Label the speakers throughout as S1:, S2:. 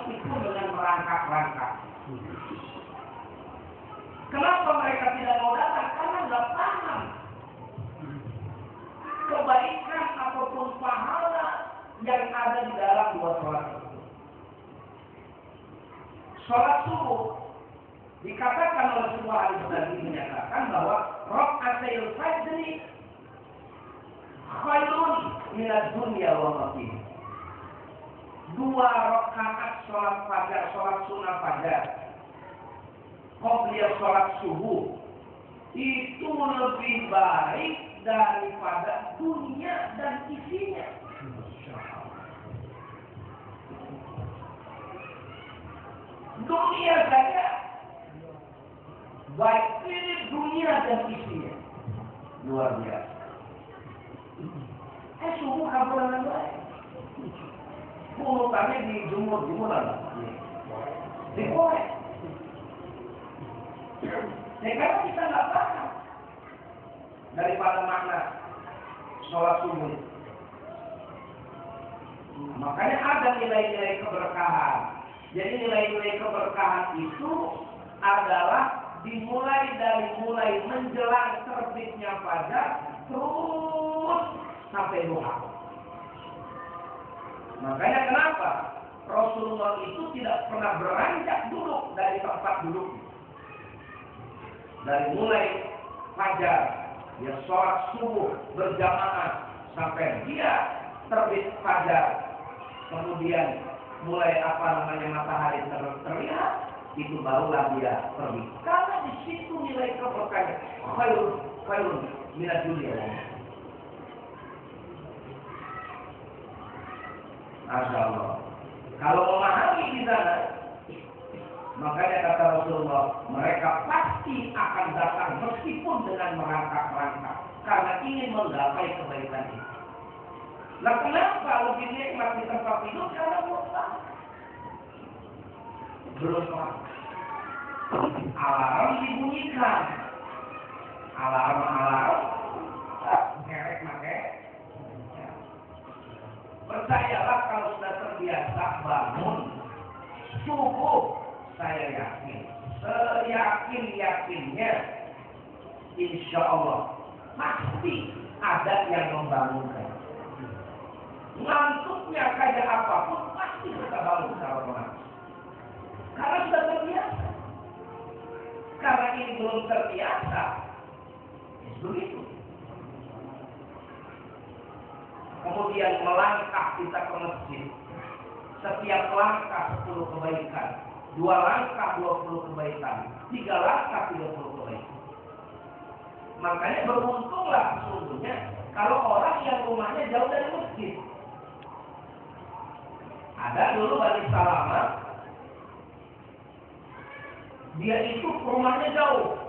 S1: meskipun dengan merangkak-rangkak. Kenapa mereka tidak mau datang? Karena nggak paham kebaikan ataupun pahala yang ada di dalam dua sholat itu. Sholat subuh dikatakan oleh sebuah hadis Nabi menyatakan bahwa raka'atul fajri khairun minad dunya wa ma fiha. Dua rakaat sholat fajar, sholat sunnah fajar, qobliyah sholat subuh itu lebih baik daripada dunia dan isinya. Dunia saja baik ini dunia dan isinya luar biasa. Subuh kabulan baik. Pungutannya dijemur-jemuran, digoreng. Karena kita nggak paham daripada makna sholat subuh. Makanya ada nilai-nilai keberkahan. Jadi nilai-nilai keberkahan itu adalah dimulai dari mulai menjelang terbitnya fajar terus sampai duha. Makanya kenapa Rasulullah itu tidak pernah beranjak duduk dari tempat duduk. Dari mulai fajar, dia sholat subuh berjamaah sampai dia terbit fajar. Kemudian mulai matahari terlihat, itu barulah dia pergi. Karena di situ nilai keberkahan khairun minad dunya. Masya Allah. Kalau memahami di sana, makanya kata Rasulullah, mereka pasti akan datang meskipun dengan merangkak-rangkak karena ingin menggapai kebaikan itu. Nah, kenapa lebih nikmat di tempat tidur? Karena belum paham. Alarm dibunyikan, alarm, kerek pakai. Percayalah kalau sudah terbiasa bangun subuh, saya yakin, seyakin-yakinnya, insya Allah pasti ada yang membangunkan. Ngantuknya kayak apapun pasti kita bangun secara otomatis. Karena sudah terbiasa. Karena ini belum terbiasa, begitu. Kemudian melangkah kita ke masjid. Setiap langkah 10 kebaikan, 2 langkah 20 kebaikan, 3 langkah 30 kebaikan. Makanya beruntunglah sesungguhnya kalau orang yang rumahnya jauh dari masjid. Ada dulu Bani Salamah, dia itu rumahnya jauh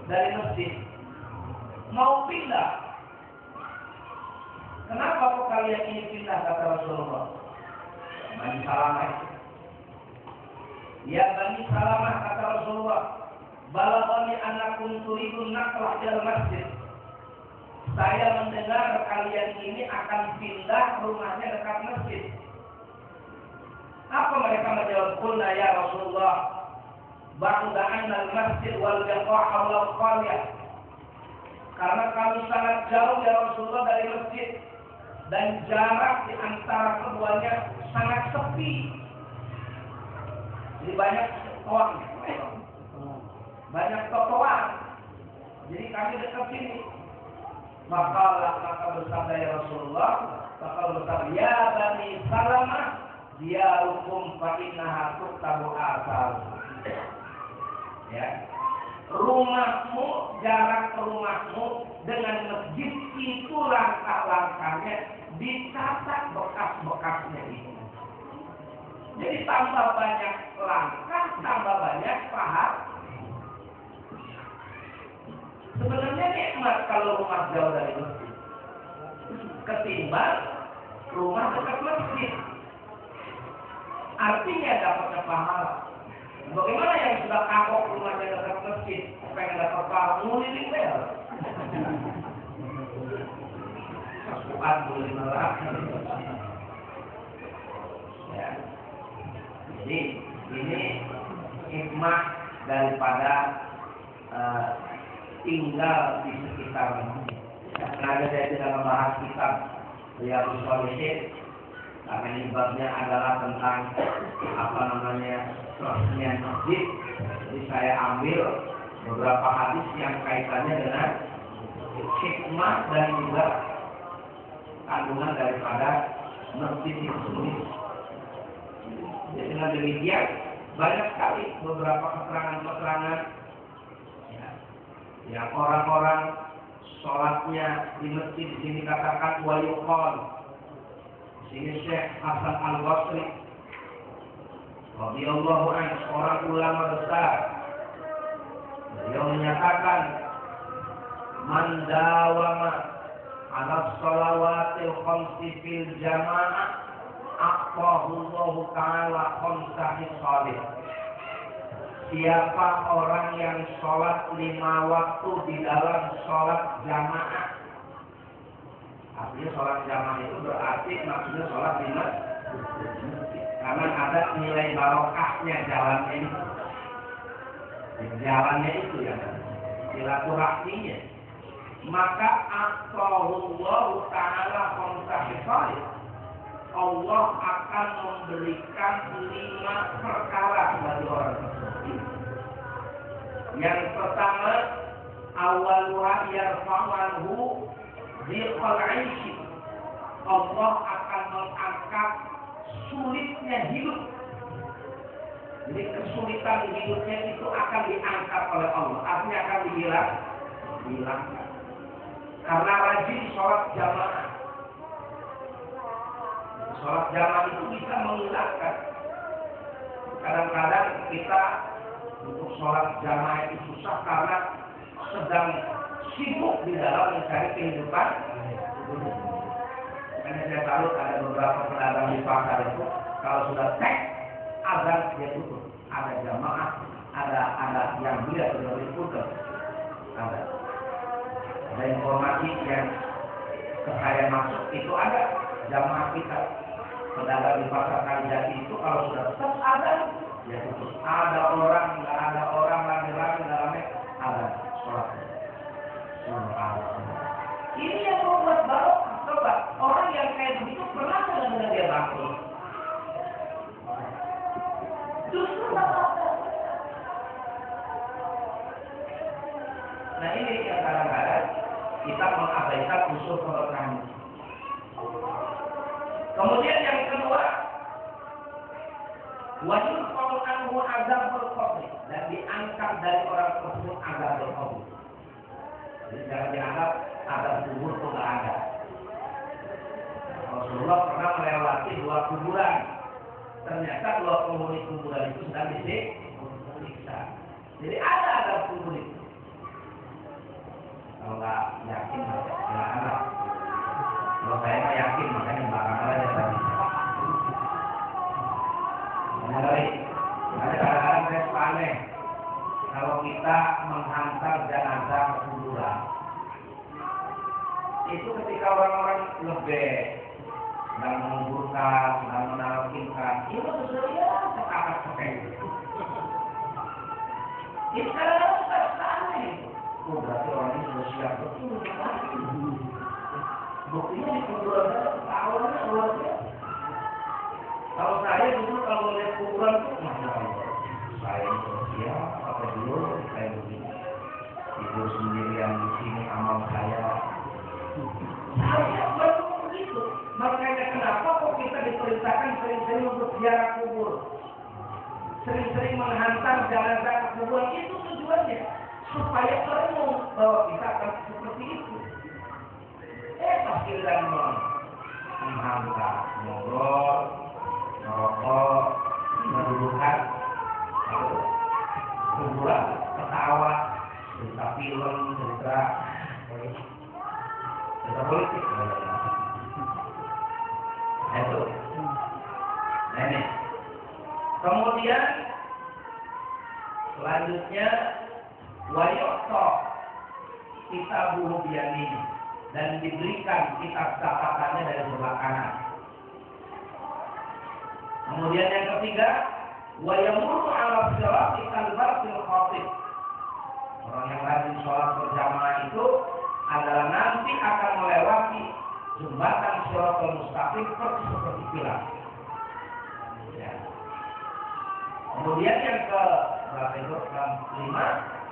S1: dari masjid, mau pindah. Kenapa kok kalian ini pindah, kata Rasulullah? Bani Salamah. Ya Bani Salamah, kata Rasulullah, balaghani annakum turidun naqlah ila masjid. Saya mendengar kalian ini akan pindah rumahnya dekat masjid. Apa mereka menjawab? Qulna ya Rasulullah, ba'da anna al-masjid wal jamaah wal qaryah. Karena kami sangat jauh ya Rasulullah dari masjid dan jarak di antara keduanya sangat sepi. Jadi banyak trotoar. Jadi kami dekat sini. Maka bersabda ya Rasulullah, ya Bani Salamah, diarukum fa innaha tuktabu asal. Ya. Rumahmu, jarak rumahmu dengan masjid itu langkah-langkahnya dicatat bekas-bekasnya itu. Jadi tambah banyak langkah, tambah banyak pahala. Sebenarnya nikmat kalau rumah jauh dari masjid ketimbang rumah dekat masjid. Artinya dapatnya pahala. Bagaimana yang sudah kapok rumahnya dekat masjid, pengen dapat pahala, nguliling bel. Sasukan boleh neraka. Ya. Jadi ini hikmah daripada tinggal di sekitar masjid. Sengaja saya tidak membahas kitab Riyadhus Shalihin karena ini babnya adalah tentang peresmian masjid. Jadi saya ambil beberapa hadis yang kaitannya dengan hikmah dan juga kandungan daripada masjid itu sendiri. Jadi dengan demikian banyak sekali beberapa keterangan-keterangan yang orang-orang sholatnya di masjid di sini katakan wayuqal. Sini Syekh Hasan Al-Basri radhiyallahu anhu, seorang ulama besar, beliau menyatakan man dawama ala shalawatil khamsi fil jamaah aqahullahu ta'ala khamsa hisalih. Siapa orang yang sholat 5 waktu di dalam sholat jamaah. Artinya sholat jamaah itu berarti maksudnya sholat di masjid. Karena ada nilai barokahnya jalannya itu. Jalannya itu ya, silaturahminya. Maka aqahullahu ta'ala khamsa hisalih. Allah akan memberikan 5 perkara bagi orang tersebut. Yang pertama, awwaluha yarfa'uhu dhiqal 'aishi. Allah akan mengangkat sulitnya hidup. Jadi kesulitan hidupnya itu akan diangkat oleh Allah. Artinya akan dihilangkan. Karena rajin sholat jamaah. Sholat jamaah itu bisa menghilangkan. Kadang-kadang kita untuk sholat jamaah itu susah karena sedang sibuk di dalam mencari kehidupan. Karena saya tahu ada beberapa pedagang di pasar itu kalau sudah tek azan dia tutup. Ada jamaah, ada yang dia sudah diputar. Ada informasi yang ke saya masuk itu ada jamaah kita. Pedagang di pasar Kalijati itu kalau sudah tetap ada, ya tutup. Ada orang, nggak ada orang, lagi-lagi dalamnya ada sholat. Ini yang membuat barokah. Coba orang yang kayak begitu pernah benar-benar dia bangkrut. Justru barokah. Nah ini yang kadang-kadang kita mengabaikan unsur keberkahan. Kemudian yang kedua, wajib anhu azabul qabr, dan diangkat dari orang tersebut azabul qabr. Jadi jangan dianggap azab kubur itu nggak ada. Rasulullah pernah melewati 2 kuburan. Ternyata 2 penghuni kuburan itu sedang disiksa. Jadi ada azab kubur itu. Kalau nggak yakin, silakanlah. Kalau saya nggak yakin, makanya barangkali aja tadi. Ada kadang-kadang saya suka aneh. Kalau kita menghantar jenazah ke kuburan, itu ketika orang-orang lebih sedang menguburkan, sedang menalkinkan, itu sesuatu ya sekakak-sekak. Ini kadang-kadang saya suka aneh. Oh berarti orang ini sudah siap betul. Buktinya di kuburan saya ketahuannya luar biasa. Kalau saya dulu kalau lihat kuburan itu, masya Allah, saya itu siap apa dulu saya begini. Tidur sendirian di sini amal saya. Saya baru begitu. Makanya kenapa kok kita diperintahkan sering-sering untuk ziarah kubur, sering-sering menghantar jenazah ke kuburan, itu tujuannya supaya merenung bahwa kita akan seperti itu. Pas kita menghantar, ngobrol, merokok, mendudukan, kuburan, ketawa, cerita film, cerita politik. Itu. Nah ini. Kemudian selanjutnya wayokto kita bunuh bianin dan diberikan kitab catatannya dari sebelah kanan. Kemudian yang ketiga wa yamurru 'ala sirati kalbarqil khatib. Orang yang rajin sholat berjamaah itu adalah nanti akan melewati jembatan Shiratal Mustaqim persis seperti kilat. Ya. Kemudian yang ke berapa itu? Kelima,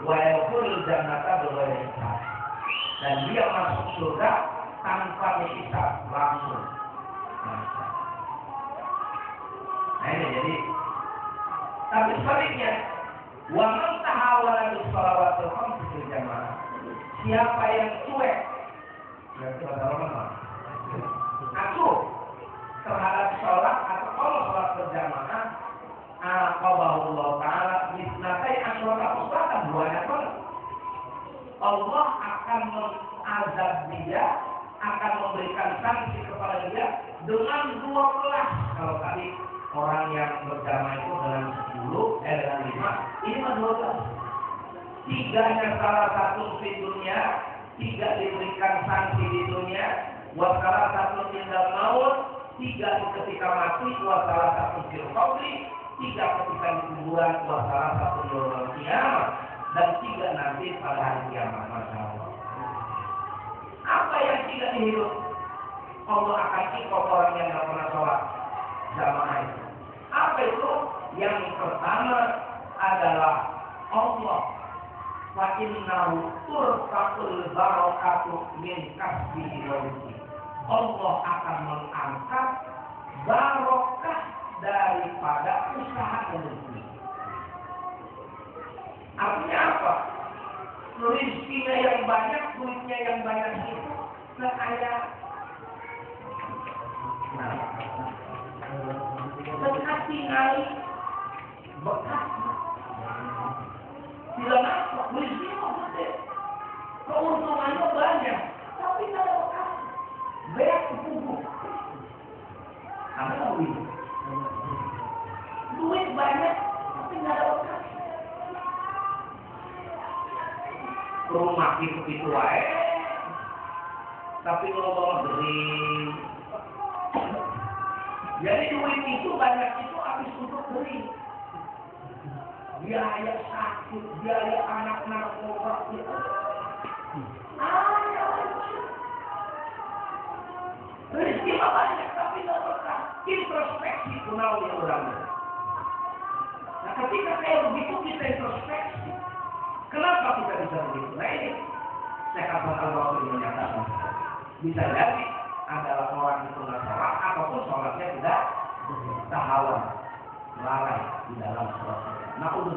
S1: wa yadkhulul jannata bighairi hisab. Dan dia masuk surga tanpa dihisab langsung. Nah ini jadi, tapi sebaliknya, wa man tahawala bis shalawatil khamsi fil jamaah. Siapa yang cuek, berarti bahasa Ramadan, acuh terhadap sholat atau kalau sholat berjamaah, aqabahullah ta'ala misnatai asyrata usratan, banyak banget. Allah akan mengazab dia, akan memberikan sanksi kepada dia dengan 12. Kalau tadi orang yang berjamaah itu dengan 10, dengan 5, ini mah 12. 3-nya salah satu di dunia, 3 diberikan sanksi di dunia, wa salah satu indal maut, 3 ketika mati, wa salah satu fil qabri, 3 ketika di kuburan, wa salah satu yaumul qiyamah, dan 3 nanti pada hari kiamat. Masya Allah. Apa yang tidak dihidup? Allah akan ikut orang yang tidak pernah sholat jamaah itu. Apa itu? Yang pertama adalah Allah wa innahu turfa'ul barakatu min kasbihi wa rizqihi. Allah akan mengangkat barokah daripada usaha dan rezeki. Artinya apa? Rezekinya yang banyak, duitnya yang banyak itu kayak berkati naik bekas. Tidak nampak, rezekinya gede, keuntungannya banyak, tapi tidak ada bekas. Banyak kepunggung. Apa duit? Duit banyak, tapi tidak ada bekas. Rumah itu wae, tapi ngomong gering. Jadi duit itu banyak itu habis untuk gering. Biaya sakit, biaya anak narkoba gitu. Rezeki banyak tapi tidak berkah. Introspeksi kunau yang orang. Nah ketika kayak begitu kita introspeksi. Kenapa kita bisa begitu? Nah ini saya katakan Al-Basri menyatakan bisa jadi adalah orang itu nggak sholat ataupun sholatnya tidak tahawan lalai di dalam sholat. Nah untuk